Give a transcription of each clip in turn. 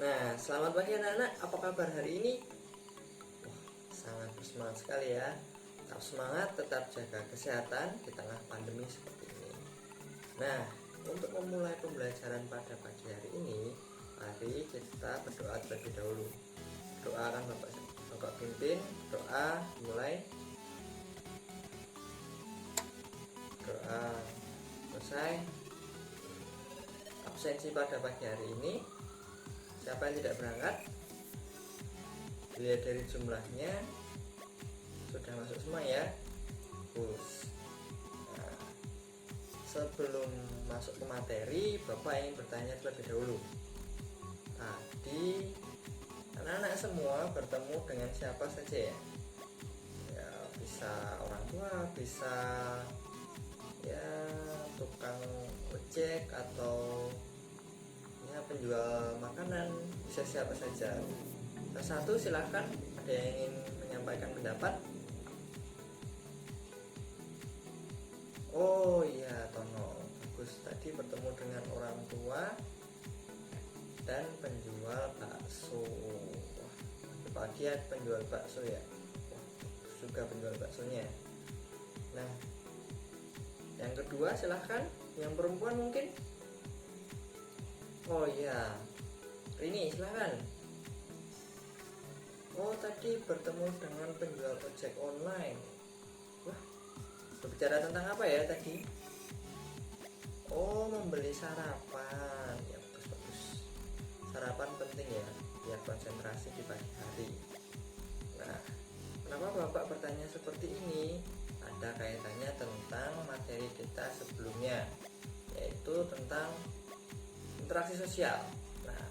Nah, selamat pagi anak-anak. Apa kabar hari ini? Wah, sangat bersemangat sekali ya. Tetap semangat, tetap jaga kesehatan di tengah pandemi seperti ini. Nah, untuk memulai pembelajaran pada pagi hari ini, mari kita berdoa terlebih dahulu. Doa akan Bapak pimpin. Doa mulai. Doa selesai. Absensi pada pagi hari ini. Siapa yang tidak berangkat? Lihat dari jumlahnya sudah masuk semua ya. Bagus. Nah, sebelum masuk ke materi, Bapak ingin bertanya terlebih dahulu. Tadi anak-anak semua bertemu dengan siapa saja ya? Ya, bisa orang tua, bisa ya tukang ojek atau ya penjual makanan, bisa siapa saja. Satu silahkan, ada yang ingin menyampaikan pendapat. Oh iya, Tono, bagus. Tadi bertemu dengan orang tua dan penjual bakso. Pagi ada penjual bakso ya. Juga penjual baksonya. Nah, yang kedua silahkan, yang perempuan mungkin. Oh iya, Rini silahkan. Oh, tadi bertemu dengan penjual ojek online. Wah, berbicara tentang apa ya tadi? Oh, membeli sarapan. Ya, bagus. Sarapan penting ya, biar konsentrasi di pagi hari. Nah, kenapa Bapak bertanya seperti ini? Ada kaitannya tentang materi kita sebelumnya, yaitu tentang interaksi sosial. Nah,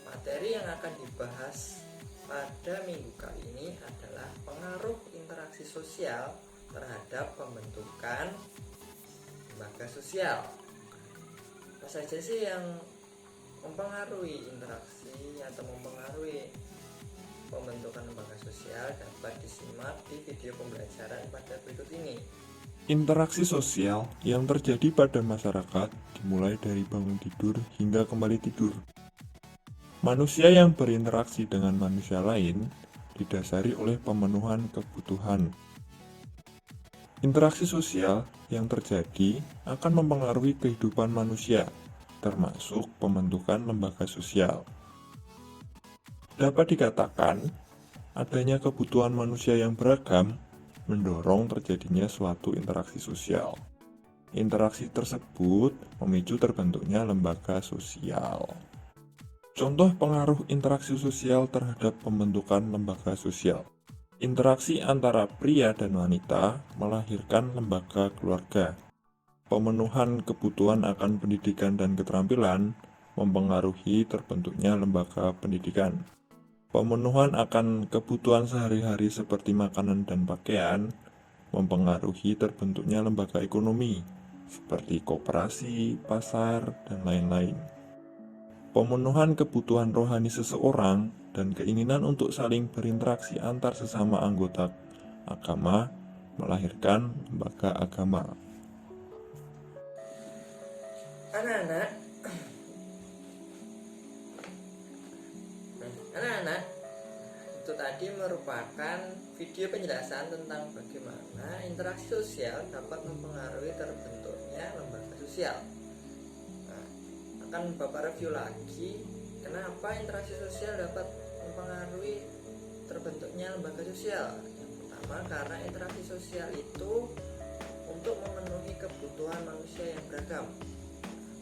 materi yang akan dibahas pada minggu kali ini adalah pengaruh interaksi sosial terhadap pembentukan lembaga sosial. Apa saja sih yang mempengaruhi interaksi atau mempengaruhi pembentukan lembaga sosial dapat disimak di video pembelajaran pada berikut ini. Interaksi sosial yang terjadi pada masyarakat dimulai dari bangun tidur hingga kembali tidur. Manusia yang berinteraksi dengan manusia lain didasari oleh pemenuhan kebutuhan. Interaksi sosial yang terjadi akan mempengaruhi kehidupan manusia, termasuk pembentukan lembaga sosial. Dapat dikatakan, adanya kebutuhan manusia yang beragam mendorong terjadinya suatu interaksi sosial. Interaksi tersebut memicu terbentuknya lembaga sosial. Contoh pengaruh interaksi sosial terhadap pembentukan lembaga sosial. Interaksi antara pria dan wanita melahirkan lembaga keluarga. Pemenuhan kebutuhan akan pendidikan dan keterampilan mempengaruhi terbentuknya lembaga pendidikan. Pemenuhan akan kebutuhan sehari-hari seperti makanan dan pakaian mempengaruhi terbentuknya lembaga ekonomi seperti koperasi, pasar, dan lain-lain. Pemenuhan kebutuhan rohani seseorang dan keinginan untuk saling berinteraksi antar sesama anggota agama melahirkan lembaga agama. Anak-anak, itu tadi merupakan video penjelasan tentang bagaimana interaksi sosial dapat mempengaruhi terbentuknya lembaga sosial. Nah, akan Bapak review lagi kenapa interaksi sosial dapat mempengaruhi terbentuknya lembaga sosial. Yang pertama, karena interaksi sosial itu untuk memenuhi kebutuhan manusia yang beragam.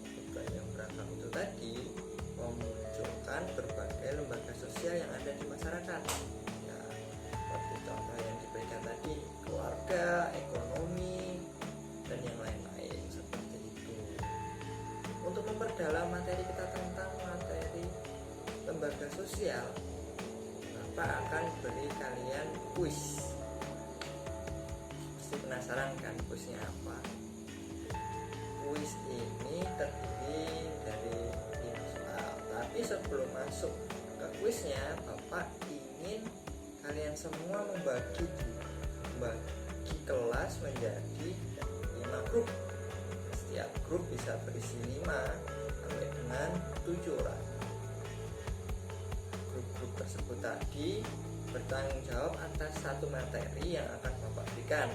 Kebutuhan yang beragam itu tadi memunculkan berbagai lembaga sosial yang ada di masyarakat. Ya, seperti contoh yang diberikan tadi, keluarga, ekonomi, dan yang lain-lain seperti itu. Untuk memperdalam materi kita tentang materi lembaga sosial, Bapak akan beri kalian kuis. Pasti penasaran kan kuisnya apa? Kuis ini terdiri dari 5 soal. Tapi sebelum masuk ke kuisnya, Bapak ingin kalian semua membagi kelas menjadi 5 grup. Setiap grup bisa berisi 5 sampai dengan 7 orang. grup tersebut tadi bertanggung jawab atas satu materi yang akan Bapak berikan.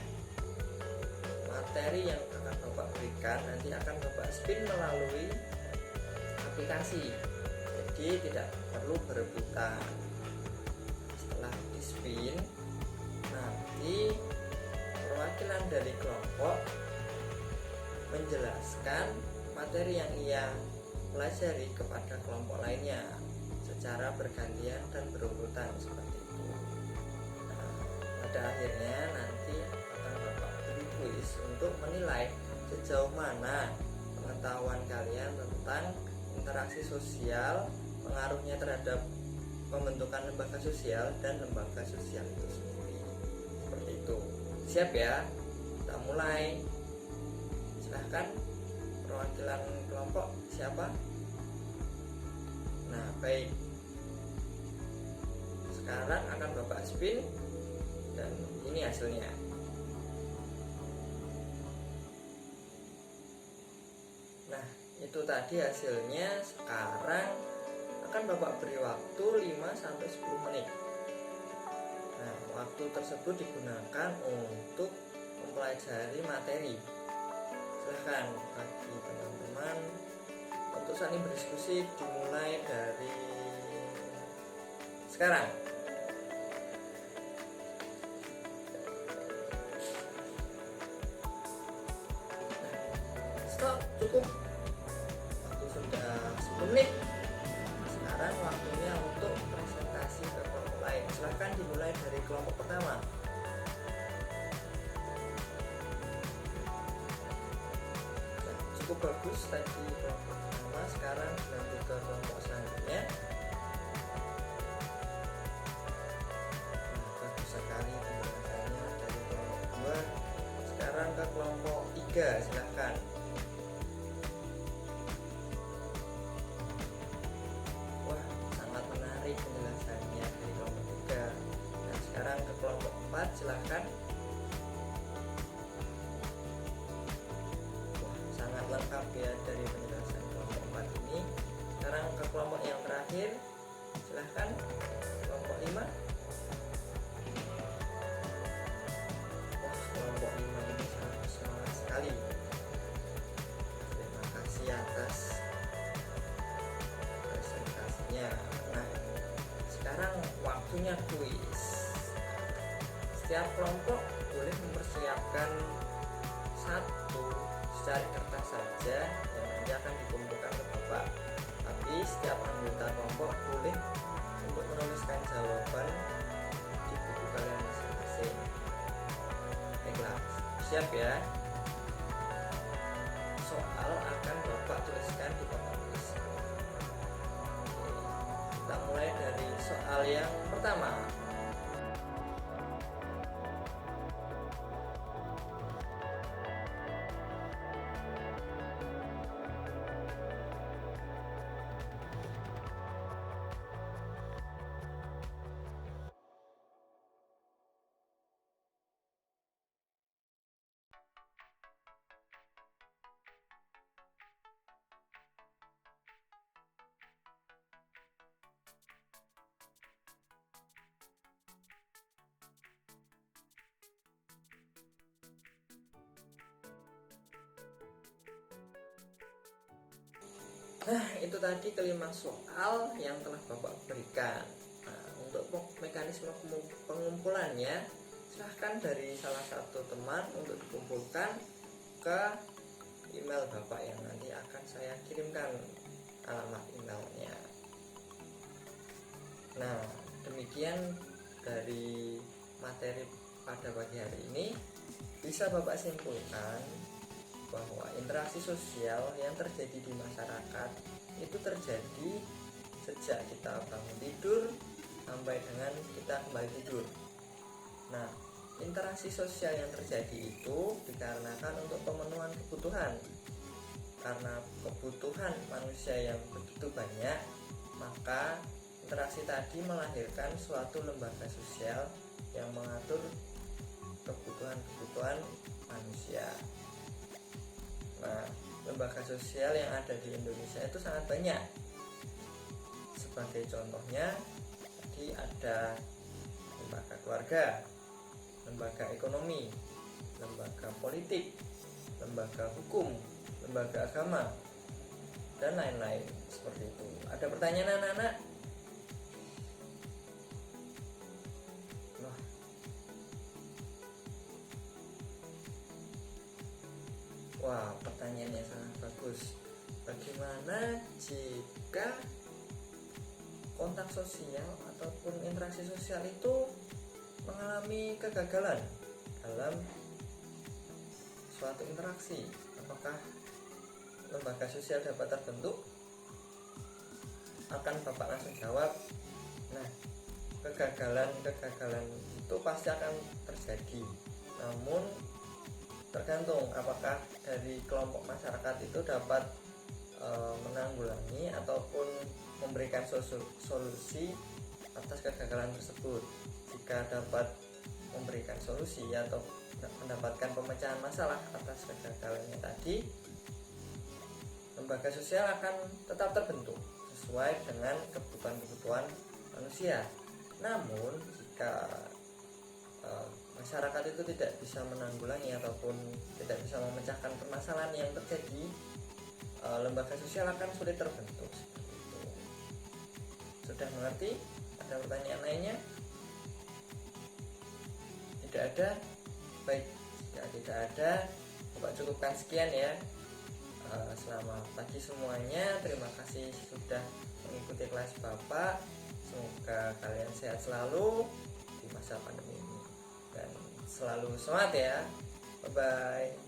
Materi yang akan Bapak berikan nanti akan Bapak spin melalui aplikasi, jadi tidak perlu berebutan. Setelah di spin, nanti perwakilan dari kelompok menjelaskan materi yang ia pelajari kepada kelompok lainnya secara bergantian dan berurutan seperti itu. Nah, pada akhirnya nanti akan Bapak beri kuis untuk menilai sejauh mana pengetahuan kalian tentang interaksi sosial, pengaruhnya terhadap pembentukan lembaga sosial dan lembaga sosial itu sendiri. Seperti itu. Siap ya? Kita mulai. Silahkan perwakilan kelompok siapa? Nah, baik. Sekarang akan Bapak spin dan ini hasilnya. Nah, itu tadi hasilnya. Sekarang akan Bapak beri waktu 5-10 menit. Nah, waktu tersebut digunakan untuk mempelajari materi. Silahkan bagi teman-teman untuk saling berdiskusi dimulai dari sekarang. Stop, cukup. Waktu sudah 10 menit. Sekarang waktunya untuk presentasi ke kelompok lain. Silahkan dimulai dari kelompok pertama. Nah, cukup bagus tadi kelompok pertama. Sekarang lanjut ke kelompok selanjutnya. Nah, bagus sekali penjelasannya dari kelompok 2. Sekarang ke kelompok 3. Silahkan. Penjelasannya dari kelompok 3. Nah, sekarang ke kelompok 4 silahkan. Wah, sangat lengkap ya dari penjelasan kelompok 4 ini. Sekarang ke kelompok yang terakhir silahkan, kelompok 5. Wah, kelompok 5 ini sangat semangat sekali. Terima kasih atas presentasinya. Nah, sekarang waktunya kuis. Setiap kelompok boleh mempersiapkan satu secari kertas saja yang nanti akan dikumpulkan ke Bapak. Tapi setiap anggota kelompok boleh untuk menuliskan jawaban di buku kalian masing-masing. Baiklah, siap ya? Soal akan Bapak tuliskan di kotak tulis. Kita mulai dari soal yang pertama. Nah, itu tadi kelima soal yang telah Bapak berikan. Nah, untuk mekanisme pengumpulannya, silahkan dari salah satu teman untuk dikumpulkan ke email Bapak yang nanti akan saya kirimkan alamat emailnya. Nah, demikian dari materi pada pagi hari ini. Bisa Bapak simpulkan bahwa interaksi sosial yang terjadi di masyarakat itu terjadi sejak kita bangun tidur sampai dengan kita kembali tidur. Nah, interaksi sosial yang terjadi itu dikarenakan untuk pemenuhan kebutuhan. Karena kebutuhan manusia yang begitu banyak, maka interaksi tadi melahirkan suatu lembaga sosial yang mengatur kebutuhan-kebutuhan manusia. Nah, lembaga sosial yang ada di Indonesia itu sangat banyak. Sebagai contohnya ada lembaga keluarga, lembaga ekonomi, lembaga politik, lembaga hukum, lembaga agama, dan lain-lain seperti itu. Ada pertanyaan anak-anak? Wah, pertanyaannya sangat bagus. Bagaimana jika kontak sosial ataupun interaksi sosial itu mengalami kegagalan dalam suatu interaksi? Apakah lembaga sosial dapat terbentuk? Akan Bapak langsung jawab. Nah, kegagalan itu pasti akan terjadi. Namun tergantung apakah dari kelompok masyarakat itu dapat menanggulangi ataupun memberikan solusi atas kegagalan tersebut. Jika dapat memberikan solusi atau mendapatkan pemecahan masalah atas kegagalannya tadi, lembaga sosial akan tetap terbentuk sesuai dengan kebutuhan manusia. Namun jika masyarakat itu tidak bisa menanggulangi ataupun tidak bisa memecahkan permasalahan yang terjadi, lembaga sosial akan sulit terbentuk. Seperti itu. Sudah mengerti? Ada pertanyaan lainnya? Tidak ada? Baik, jika tidak ada, Bapak cukupkan sekian ya. Selamat pagi semuanya. Terima kasih sudah mengikuti kelas Bapak. Semoga kalian sehat selalu di masa pandemi ini dan selalu semangat ya. Bye bye.